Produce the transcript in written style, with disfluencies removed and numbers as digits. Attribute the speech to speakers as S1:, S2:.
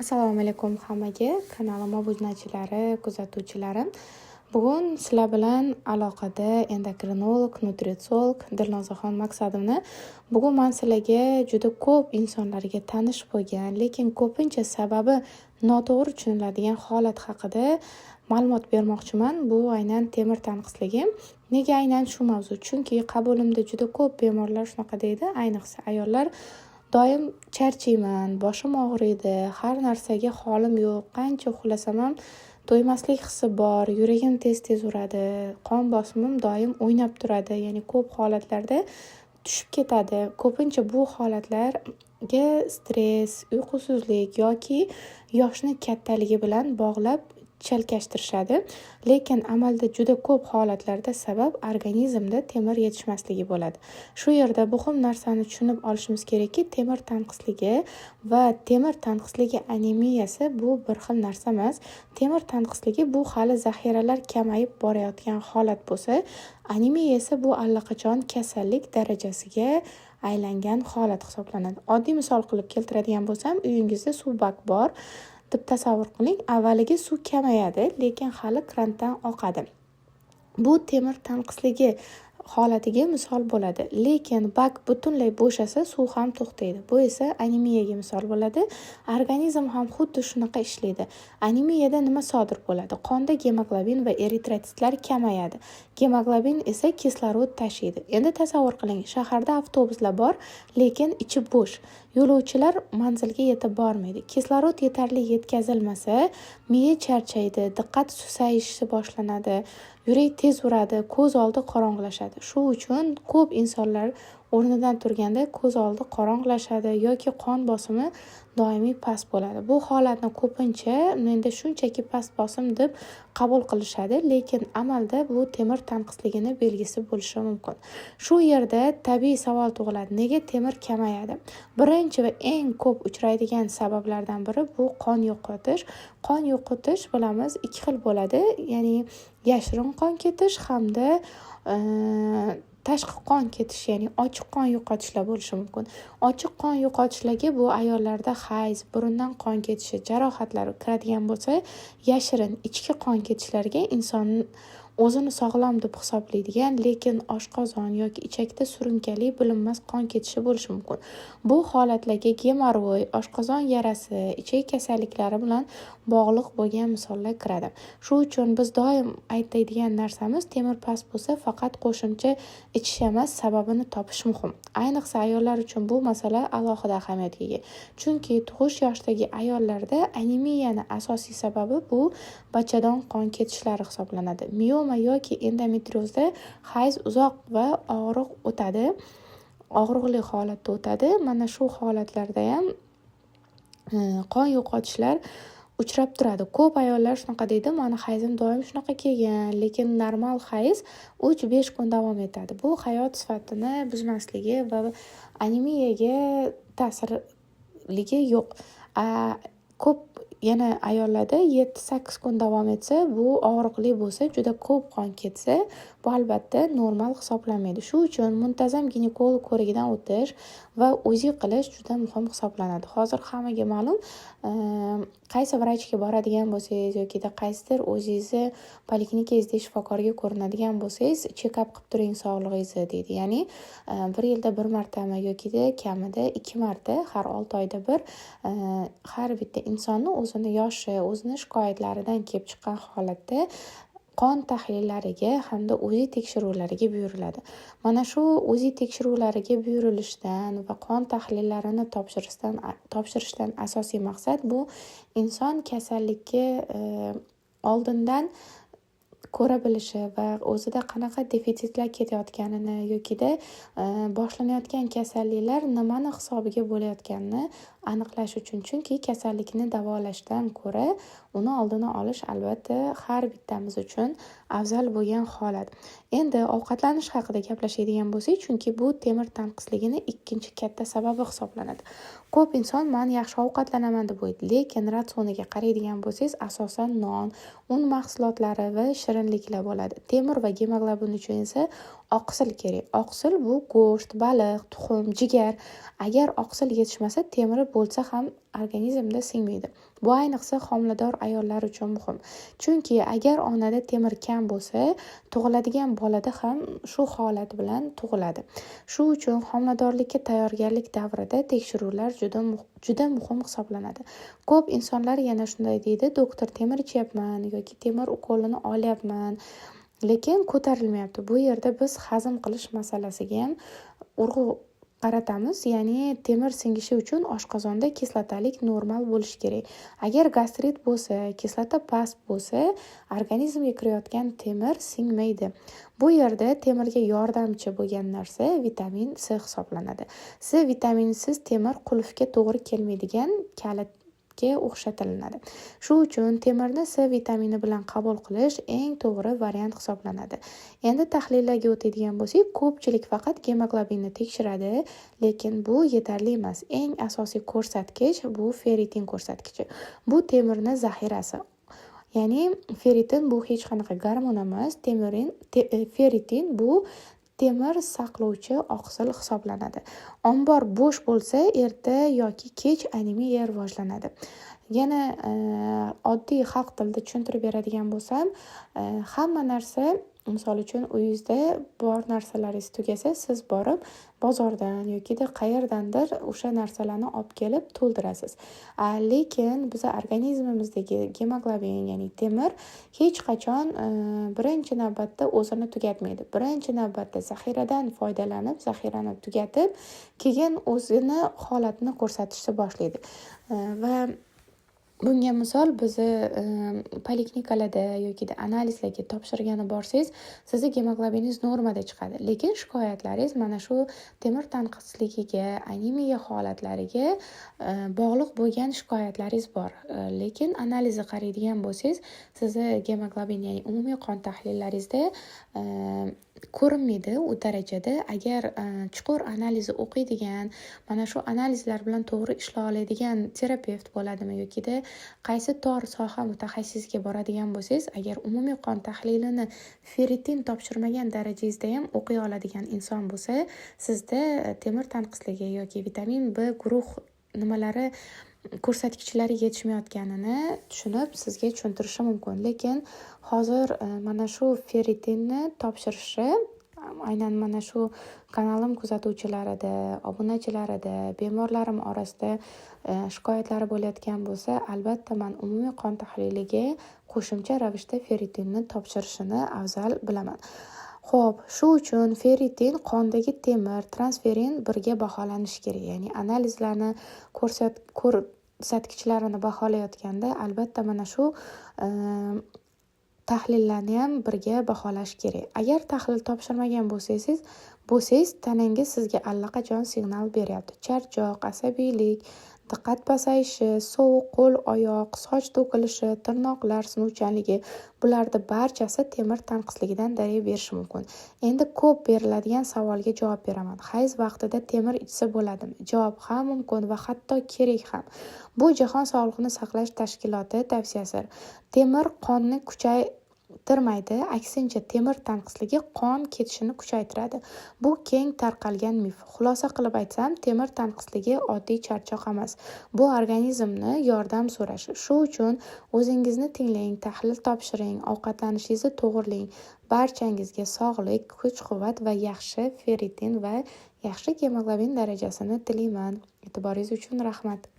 S1: Assalomu alaykum hammaga, kanalim obunachilari, kuzatuvchilarim. Bugun sizlar bilan aloqada endokrinolog, nutritsiolog Dilnozaxon maqsadimni. Bugun men sizlarga juda ko'p insonlarga tanish bo'lgan, lekin ko'pincha sababi noto'g'ri tushuniladigan holat haqida ma'lumot bermoqchiman. Bu aynan temir tanqisligi. Nega aynan shu mavzu? Chunki qabulimda juda ko'p bemorlar shunaqa deydi, ayniqsa ayollar. Doim charchayman, boshim og'riydi, har narsaga holim yo'q, qancha uxlasam ham to'ymaslik hissi bor, yuragim tez-tez uradi, qon bosimim doim o'ynab turadi, ya'ni ko'p holatlarda tushib ketadi. Ko'pincha bu holatlarga stress, uyqusizlik yoki yoshni kattaligi bilan bog'lab chalkashtirishadi, lekin amalda juda ko'p holatlarda sabab organizmda temir yetishmasligi bo'ladi. Shu yerda muhim narsani tushunib olishimiz kerakki, temir tanqisligi va temir tanqisligi anemiyasi bu bir xil narsa emas. Temir tanqisligi bu hali zaxiralar kamayib borayotgan holat bo'lsa, anemiya esa bu allaqachon kasallik darajasiga aylangan holat hisoblanadi. Oddiy misol qilib keltiradigan bo'lsam, uyingizda suv bak bor deb tasavvur qiling. Avvaliga suv kamayadi, lekin hali krandan oqadi. Bu temir tanqisligi holatiga misol bo'ladi, lekin bak butunlay bo'shasa suv ham to'xtaydi. Bu esa anemiyaga misol bo'ladi. Organizm ham xuddi shunaqa ishlaydi. Anemiyada nima sodir bo'ladi? Qonda gemoglobin va eritrotitlar kamayadi. Gemoglobin esa kislorod tashiydi. Endi tasavvur qiling, shaharda avtobuslar bor, lekin ichi bo'sh. Yo'lovchilar manzilga yetib bormaydi. Kislorod yetarli yetkazilmasa, miya charchaydi, diqqat susayishi boshlanadi, yurak tez uradi, ko'z oldi qorong'ilashadi. Shu uchun ko'p insonlar o'rnidan turganda ko'z oldi qorong'ilashadi yoki qon bosimi doimiy past bo'ladi. Bu holatni ko'pincha menda shunchaki past bosim deb qabul qilishadi, lekin amalda bu temir tanqisligini belgisi bo'lishi mumkin. Shu yerda tabiiy savol tug'iladi: nega temir kamayadi? Birinchi va eng ko'p uchraydigan sabablardan biri bu qon yo'qotish. Qon yo'qotish bilamiz ikki xil bo'ladi, ya'ni yashirin qon ketish hamda tashqi qon ketish, ya'ni ochiq qon yo'qotishlar bo'lishi mumkin. Ochiq qon yo'qotishligi bu ayollarda hayz, burundan qon ketishi, jarohatlar kiradigan bo'lsa, yashirin ichki qon ketishlariga inson o'zini sog'lom deb hisoblaydigan, lekin oshqozon yoki ichakda surunkali bilinmas qon ketishi bo'lishi mumkin. Bu holatlarga gemorroy, oshqozon yarasi, ichak kasalliklari bilan bog'liq bo'lgan misollar kiradi. Shu uchun biz doim aytadigan narsamiz, temir past bo'lsa faqat qo'shimcha ichish emas, sababini topish muhim. Ayniqsa ayollar uchun bu masala alohida ahamiyatga ega. Chunki tug'ish yoshidagi ayollarda anemiyani asosiy sababi bu bachadon qon ketishlari hisoblanadi. Mioma yoki endometriozda hayz uzoq va og'riq o'tadi, og'riqli holatda o'tadi. Mana shu holatlarda ham qon yo'qotishlar uchrab turadi. Ko'p ayollar shunaqa deydi: "Meni hayzim doim shunaqa kelgan, lekin normal hayz 3-5 kun davom etadi." Bu hayot sifatini buzmasligi va anemiyaga ta'sirligi yo'q. Ko'p yana ayollarda 7-8 kun davom etsa, bu og'riqli bo'lsa, juda ko'p qon ketsa, bu albatta normal hisoblanmaydi. Shu uchun muntazam ginekolog ko'rigidan o'tish va UZI qilish juda muhim hisoblanadi. Hozir hammaga ma'lum, qaysi vrachga boradigan bo'lsangiz yoki qaysidir o'zingizni poliklinikangizda shifokorga ko'rinadigan bo'lsangiz, check-up qilib turing sog'lig'ingizni deydi. Ya'ni bir yilda bir martami yoki kamida 2 marta, har 6 oyda bir har bitta insonni o'zini yoshi, o'zini shikoyatlaridan kelib chiqqan holatda qon tahlillariga hamda UZI tekshiruvlariga buyuriladi. Mana shu UZI tekshiruvlariga buyurilishdan va qon tahlillarini topshirishdan asosiy maqsad bu inson kasallikka oldindan ko'ra bilishi va o'zida qanaqa defitsitlar ketayotganini yoki boshlanayotgan kasalliklar nimani hisobiga bo'layotganini aniqlash uchun. Chunki kasallikni davolashdan ko'ra uni oldini olish albatta har bittamiz uchun afzal bo'lgan holat. Endi ovqatlanish haqida gaplashadigan bo'lsak, chunki bu temir tanqisligini ikkinchi katta sababi hisoblanadi. Ko'p inson "men yaxshi ovqatlanaman" deb o'ylaydi, lekin ratsioniga qaraydigan bo'lsangiz, asosan non, un mahsulotlari va shirinliklar bo'ladi. Temir va gemoglobin uchun esa oqsil kerak. Oqsil bu go'sht, baliq, tuxum, jigar. Agar oqsil yetishmasa, temiri bo'lsa ham organizmda singmaydi. Bu ayniqsa homilador ayollar uchun muhim. Chunki agar onada temir kam bo'lsa, tug'iladigan bolada ham shu holat bilan tug'iladi. Shu uchun homiladorlikka tayyorgarlik davrida tekshiruvlar juda muhim hisoblanadi. Ko'p insonlar yana shunday deydi: doktor, temir ichyapman yoki temir ukolini olyapman, lekin ko'tarilmayapti. Bu yerda biz hazm qilish masalasiga ham urg'u qaratamiz. Ya'ni temir singishi uchun oshqozonda kislotalik normal bo'lishi kerak. Agar gastrit bo'lsa, kislota past bo'lsa, organizmga kirayotgan temir singmaydi. Bu yerda temirga yordamchi bo'lgan narsa vitamin C hisoblanadi. C vitaminisiz temir qulfga to'g'ri kelmaydigan kalitga o'xshatilinadi. Shu uchun temirni C vitamini bilan qabul qilish eng to'g'ri variant hisoblanadi. Endi tahlillarga o'tadigan bo'lsak, ko'pchilik faqat gemoglobinni tekshiradi, lekin bu yetarli emas. Eng asosiy ko'rsatkich bu ferritin ko'rsatkichi. Bu temirni zaxirasi. Ya'ni ferritin bu hech qanaqa gormon emas, ferritin bu temir saqlovchi oqsil hisoblanadi. Ombor bo'sh bo'lsa, erta yoki kech anemiya rivojlanadi. Yana oddiy xalq tilida tushuntirib beradigan bo'lsam, hamma narsa, misol uchun uyingizda bor narsalaringiz tugasa, siz borib bozordan yoki qayerdandir o'sha narsalarni olib kelib to'ldirasiz. Lekin biz organizmimizdagi gemoglobin, ya'ni temir hech qachon birinchi navbatda o'zini tugatmaydi. Birinchi navbatda zaxiradan foydalanib, zaxirani tugatib, keyin o'zini holatini ko'rsatishni boshlaydi. Va bunga misol bizni poliklinikalarda yoki analizlarga topshirgani borsangiz, sizni gemoglobiningiz normada chiqadi. Lekin shikoyatlaringiz mana shu temir tanqisligiga, anemiya holatlariga bog'liq bo'lgan shikoyatlaringiz bor. Lekin analizni qaraydigan bo'lsangiz, sizni gemoglobin, ya'ni umumiy qon tahlillaringizda ko'rinmaydi u darajada. Agar chuqur analizni o'qiydigan, mana shu analizlar bilan to'g'ri ishlay oladigan terapevt bo'ladimi yoki qaysi tor soha mutaxassisiga boradigan bo'lsangiz, agar umumiy qon tahlilini ferritin topshirmagan darajangizda ham o'qiy oladigan inson bo'lsa, sizda temir tanqisligi yoki vitamin B guruh nimalari ko'rsatkichlari yetishmayotganini tushunib sizga tushuntirishi mumkin. Lekin hozir mana shu ferritinni topshirishi aynan mana shu kanalim kuzatuvchilarida, obunachilarida, bemorlarim orasida shikoyatlari bo'layotgan bo'lsa, albatta men umumiy qon tahliliga qo'shimcha ravishda ferritinni topshirishini afzal bilaman. Xo'p, shu uchun ferritin qondagi temir, transferin birga baholanishi kerak. Ya'ni analizlarni ko'rsatkichlarini baholayotganda albatta mana shu tahlillarni ham birga baholash kerak. Agar tahlil topshirmagan bo'lsangiz, tanangiz sizga allaqachon signal beryapti. Charchoq, asabiylik, diqqat pasayishi, sovuq qo'l, oyoq, soch to'kilishi, tirnoqlar sinuvchanligi, bularni barchasi temir tanqisligidan darak berishi mumkin. Endi ko'p beriladigan savolga javob beraman. Hayz vaqtida temir ichsa bo'ladimi? Javob: ha, mumkin va hatto kerak ham. Bu Jahon sog'liqni saqlash tashkiloti tavsiyasi. Temir qonni kuchaytirmaydi, aksincha temir tanqisligi qon ketishini kuchaytiradi. Bu keng tarqalgan mif. Xulosa qilib aytsam, temir tanqisligi oddiy charchoq emas. Bu organizmni yordam so'rashi. Shu uchun o'zingizni tinglang, tahlil topshiring, ovqatlanishingizni to'g'rilang. Barchangizga sog'lik, kuch-quvvat va yaxshi ferritin va yaxshi gemoglobin darajasini tilayman. E'tiboringiz uchun rahmat.